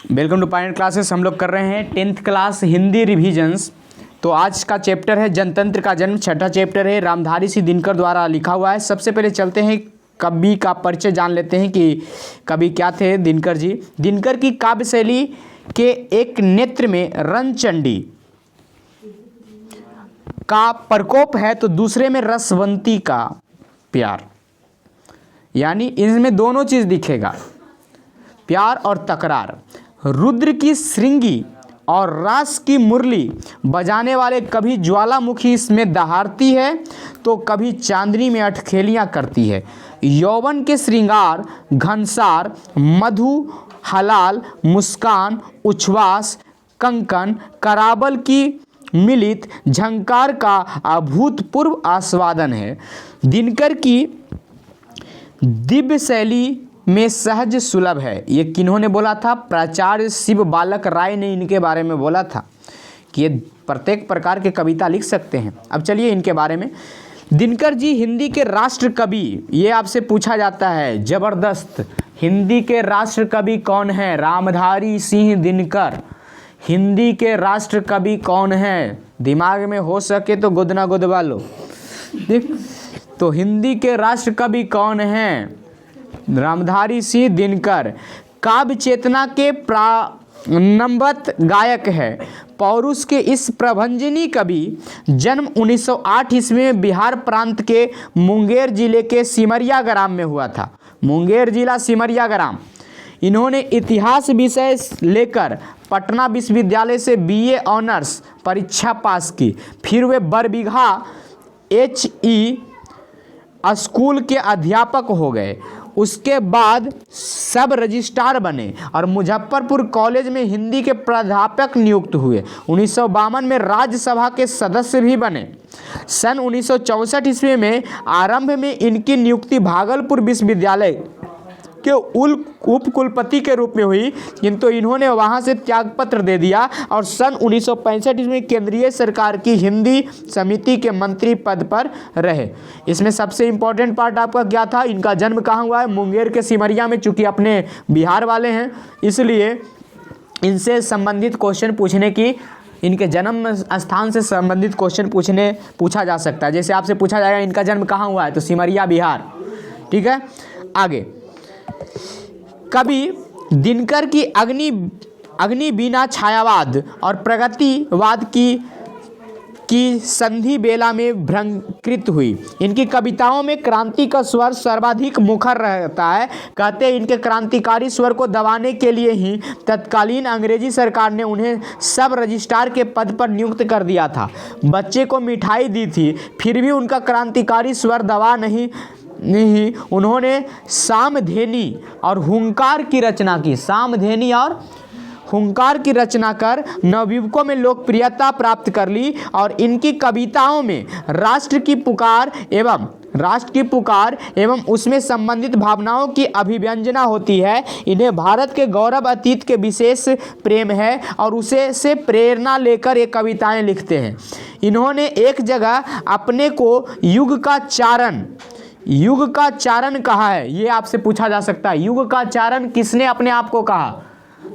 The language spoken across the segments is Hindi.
Welcome to Pioneer classes. हम लोग कर रहे हैं 10th क्लास हिंदी रिविजन्स। तो आज का चैप्टर है जनतंत्र का जन्म। छठा चैप्टर है, रामधारी सिंह दिनकर द्वारा लिखा हुआ है। सबसे पहले चलते हैं कवि का परिचय जान लेते हैं कि कवि क्या थे दिनकर जी। दिनकर की काव्य शैली के एक नेत्र में रंगचंडी का प्रकोप है तो दूसरे में रसवंती का प्यार, यानी इनमें दोनों चीज़ दिखेगा, प्यार और तकरार। रुद्र की श्रृंगी और रास की मुरली बजाने वाले कभी ज्वालामुखी इसमें दहाड़ती है तो कभी चांदनी में अटखेलियाँ करती है। यौवन के श्रृंगार, घनसार, मधु, हलाल, मुस्कान, उच्छ्वास, कंकन, कराबल की मिलित झंकार का अभूतपूर्व आस्वादन है। दिनकर की दिव्य शैली में सहज सुलभ है। ये किन्होंने बोला था? प्राचार्य शिव बालक राय ने इनके बारे में बोला था कि ये प्रत्येक प्रकार के कविता लिख सकते हैं। अब चलिए इनके बारे में। दिनकर जी हिंदी के राष्ट्र कवि, ये आपसे पूछा जाता है ज़बरदस्त। हिंदी के राष्ट्र कवि कौन है? रामधारी सिंह दिनकर हिंदी के राष्ट्र कवि कौन है? दिमाग में हो सके तो गुदना गुदवा लो। देख तो हिंदी के राष्ट्र कवि कौन हैं? रामधारी सिंह दिनकर। काव्य चेतना के प्राणवंत गायक है। पौरुष के इस प्रभंजनी कवि जन्म 1908 ईस्वी में बिहार प्रांत के मुंगेर जिले के सिमरिया ग्राम में हुआ था। मुंगेर जिला सिमरिया ग्राम। इन्होंने इतिहास विषय लेकर पटना विश्वविद्यालय से बीए ऑनर्स परीक्षा पास की। फिर वे बरबीघा HE स्कूल के अध्यापक हो गए। उसके बाद सब रजिस्ट्रार बने और मुजफ्फरपुर कॉलेज में हिंदी के प्राध्यापक नियुक्त हुए। 1952 में राज्यसभा के सदस्य भी बने। सन 1964 ईस्वी में आरंभ में इनकी नियुक्ति भागलपुर विश्वविद्यालय के उप कुलपति के रूप में हुई, किंतु इन्होंने वहां से त्यागपत्र दे दिया और सन 1965 में केंद्रीय सरकार की हिंदी समिति के मंत्री पद पर रहे। इसमें सबसे इम्पोर्टेंट पार्ट आपका क्या था? इनका जन्म कहाँ हुआ है? मुंगेर के सिमरिया में। चूंकि अपने बिहार वाले हैं इसलिए इनसे संबंधित क्वेश्चन पूछने की, इनके जन्म स्थान से संबंधित क्वेश्चन पूछा जा सकता है। जैसे आपसे पूछा जाएगा इनका जन्म कहाँ हुआ है, तो सिमरिया बिहार। ठीक है, आगे। कवि दिनकर की अग्नि बिना छायावाद और प्रगतिवाद की संधि बेला में भ्रंकृत हुई। इनकी कविताओं में क्रांति का स्वर सर्वाधिक मुखर रहता है। कहते हैं इनके क्रांतिकारी स्वर को दबाने के लिए ही तत्कालीन अंग्रेजी सरकार ने उन्हें सब रजिस्ट्रार के पद पर नियुक्त कर दिया था। बच्चे को मिठाई दी थी, फिर भी उनका क्रांतिकारी स्वर दबा नहीं। उन्होंने सामधेनी और हुंकार की रचना की। सामधेनी और हुंकार की रचना कर नवयुवकों में लोकप्रियता प्राप्त कर ली और इनकी कविताओं में राष्ट्र की पुकार एवं उसमें संबंधित भावनाओं की अभिव्यंजना होती है। इन्हें भारत के गौरव अतीत के विशेष प्रेम है और उसे से प्रेरणा लेकर ये कविताएं लिखते हैं। इन्होंने एक जगह अपने को युग का चारण कहा है। ये आपसे पूछा जा सकता है, युग का चारण किसने अपने आप को कहा?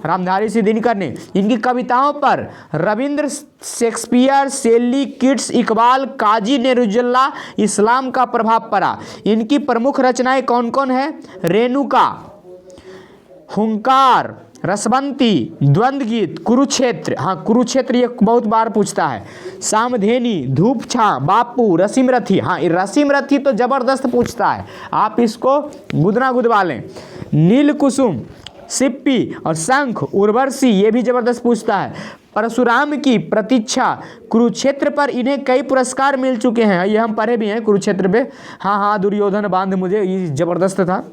रामधारी सिंह दिनकर ने। इनकी कविताओं पर रविंद्र, शेक्सपियर, शेली, किट्स, इकबाल, काजी नेरुजुल्लाह इस्लाम का प्रभाव पड़ा। इनकी प्रमुख रचनाएं कौन कौन है? रेणुका, हुंकार, रसवंती, द्वंद्व गीत, कुरुक्षेत्र। हाँ, कुरुक्षेत्र ये बहुत बार पूछता है। सामधेनी, धूप छां, बापू, रसीम रथी। हाँ, रसीम रथी तो जबरदस्त पूछता है, आप इसको गुदना गुदवा लें। नील कुसुम, सिप्पी और शंख, उर्वशी, ये भी जबरदस्त पूछता है। परशुराम की प्रतीक्षा, कुरुक्षेत्र पर इन्हें कई पुरस्कार मिल चुके हैं। ये हम पढ़े भी हैं कुरुक्षेत्र पे। हाँ, दुर्योधन बांध मुझे, ये जबरदस्त था।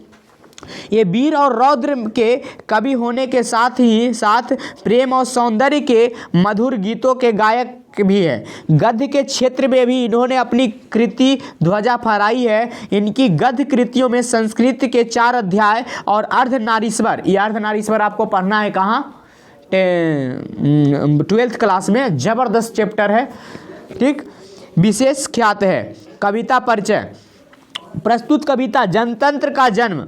ये वीर और रौद्र के कवि होने के साथ ही साथ प्रेम और सौंदर्य के मधुर गीतों के गायक भी है। गद्य के क्षेत्र में भी इन्होंने अपनी कृति ध्वजा फहराई है। इनकी गद्य कृतियों में संस्कृत के 4 अध्याय और अर्धनारीश्वर, ये अर्धनारीश्वर आपको पढ़ना है कहाँ? 12th क्लास में। जबरदस्त चैप्टर है। ठीक, विशेष ख्यात है। कविता परिचय। प्रस्तुत कविता जनतंत्र का जन्म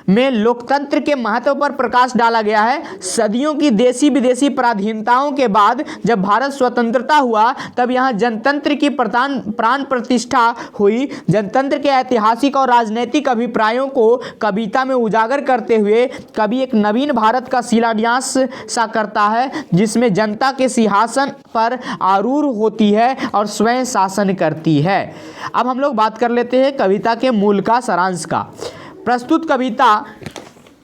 में लोकतंत्र के महत्व पर प्रकाश डाला गया है। सदियों की देशी विदेशी पराधीनताओं के बाद जब भारत स्वतंत्रता हुआ तब यहाँ जनतंत्र की प्राण प्रतिष्ठा हुई। जनतंत्र के ऐतिहासिक और राजनीतिक अभिप्रायों को कविता में उजागर करते हुए कवि एक नवीन भारत का शिलान्यास सा करता है, जिसमें जनता के सिंहासन पर आरूढ़ होती है और स्वयं शासन करती है। अब हम लोग बात कर लेते हैं कविता के मूल का, सारांश का। प्रस्तुत कविता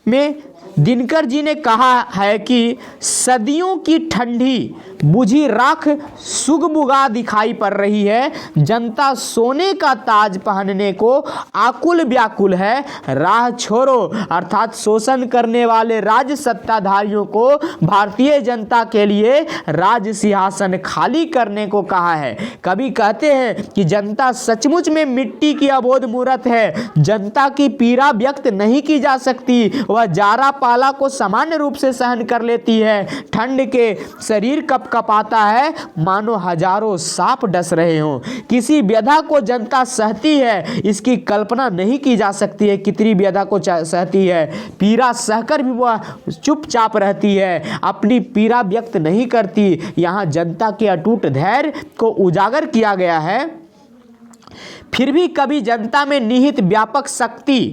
में दिनकर जी ने कहा है कि सदियों की ठंडी बुझी राख सुगबुगा दिखाई पड़ रही है। जनता सोने का ताज पहनने को आकुल व्याकुल है। राह छोड़ो, अर्थात शोषण करने वाले राज सत्ताधारियों को भारतीय जनता के लिए राज सिंहासन खाली करने को कहा है। कवि कहते हैं कि जनता सचमुच में मिट्टी की अबोध मूरत है। जनता की पीड़ा व्यक्त नहीं की जा सकती। वह जारा पाला को सामान्य रूप से सहन कर लेती है। ठंड के शरीर कपकपाता है मानो हजारों सांप डस रहे हों। किसी व्यथा को जनता सहती है, इसकी कल्पना नहीं की जा सकती है कितनी व्यथा को सहती है। पीड़ा सहकर भी वह चुपचाप रहती है, अपनी पीड़ा व्यक्त नहीं करती। यहाँ जनता के अटूट धैर्य को उजागर किया गया है। फिर भी कभी जनता में निहित व्यापक शक्ति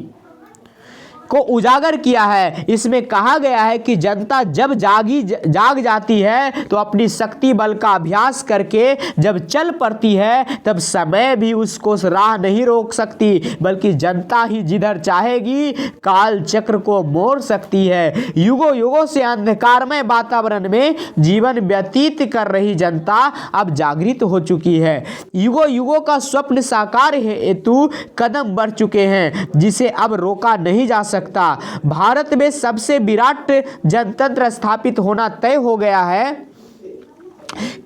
को उजागर किया है। इसमें कहा गया है कि जनता जब जाग जाती है तो अपनी शक्ति बल का अभ्यास करके जब चल पड़ती है तब समय भी उसको राह नहीं रोक सकती, बल्कि जनता ही जिधर चाहेगी काल चक्र को मोड़ सकती है। युगों युगों से अंधकारमय वातावरण में जीवन व्यतीत कर रही जनता अब जागृत हो चुकी है। युगों युगों का स्वप्न साकार हेतु कदम बढ़ चुके हैं, जिसे अब रोका नहीं जा सकता। भारत में सबसे विराट जनतंत्र स्थापित होना तय हो गया है।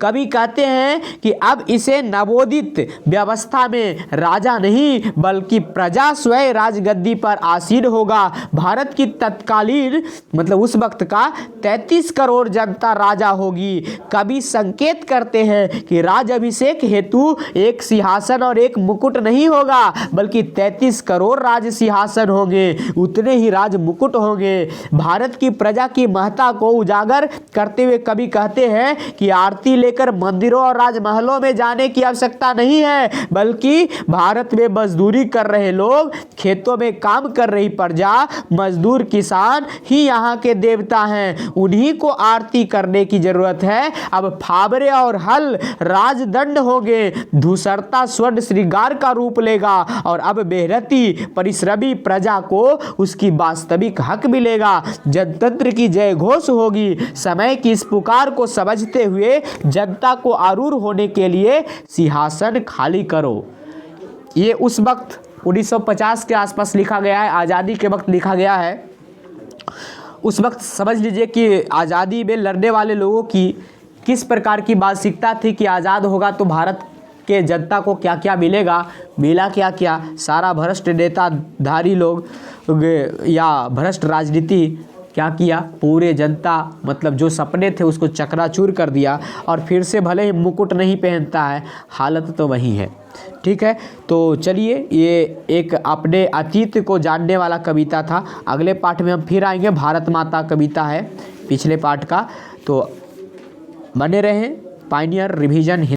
कवि कहते हैं कि अब इसे नवोदित व्यवस्था में राजा नहीं बल्कि प्रजा स्वयं राजगद्दी पर आसीन होगा। भारत की तत्कालीन मतलब उस वक्त का 33 करोड़ जनता राजा होगी। कवि संकेत करते हैं कि राज अभिषेक हेतु एक सिंहासन और एक मुकुट नहीं होगा बल्कि 33 करोड़ राज सिंहासन होंगे, उतने ही राज मुकुट होंगे। भारत की प्रजा की महत्ता को उजागर करते हुए कवि कहते हैं कि आरती लेकर मंदिरों और राजमहलों में जाने की आवश्यकता नहीं है, बल्कि भारत में मजदूरी कर रहे लोग, खेतों में काम कर रही प्रजा, मजदूर किसान ही यहाँ के देवता हैं। उन्हीं को आरती करने की जरूरत है। अब फावरे और हल राजदंड होंगे, धूसरता स्वर्ण श्रृंगार का रूप लेगा और अब बेहरती परिश्रमी प्रजा को उसकी वास्तविक हक मिलेगा। जनतंत्र की जय घोष होगी। समय की इस पुकार को समझते हुए जनता को आरूढ़ होने के लिए सिंहासन खाली करो। ये उस वक्त 1950 के आसपास लिखा गया है, आज़ादी के वक्त लिखा गया है। उस वक्त समझ लीजिए कि आज़ादी में लड़ने वाले लोगों की किस प्रकार की मानसिकता थी कि आज़ाद होगा तो भारत के जनता को क्या क्या मिलेगा, मिला क्या क्या। सारा भ्रष्ट नेताधारी लोग या भ्रष्ट राजनीति क्या किया, पूरे जनता मतलब जो सपने थे उसको चकनाचूर कर दिया और फिर से भले ही मुकुट नहीं पहनता है, हालत तो वही है। ठीक है, तो चलिए ये एक अपने अतीत को जानने वाला कविता था। अगले पाठ में हम फिर आएंगे, भारत माता कविता है पिछले पाठ का। तो बने रहें पायनियर रिवीजन।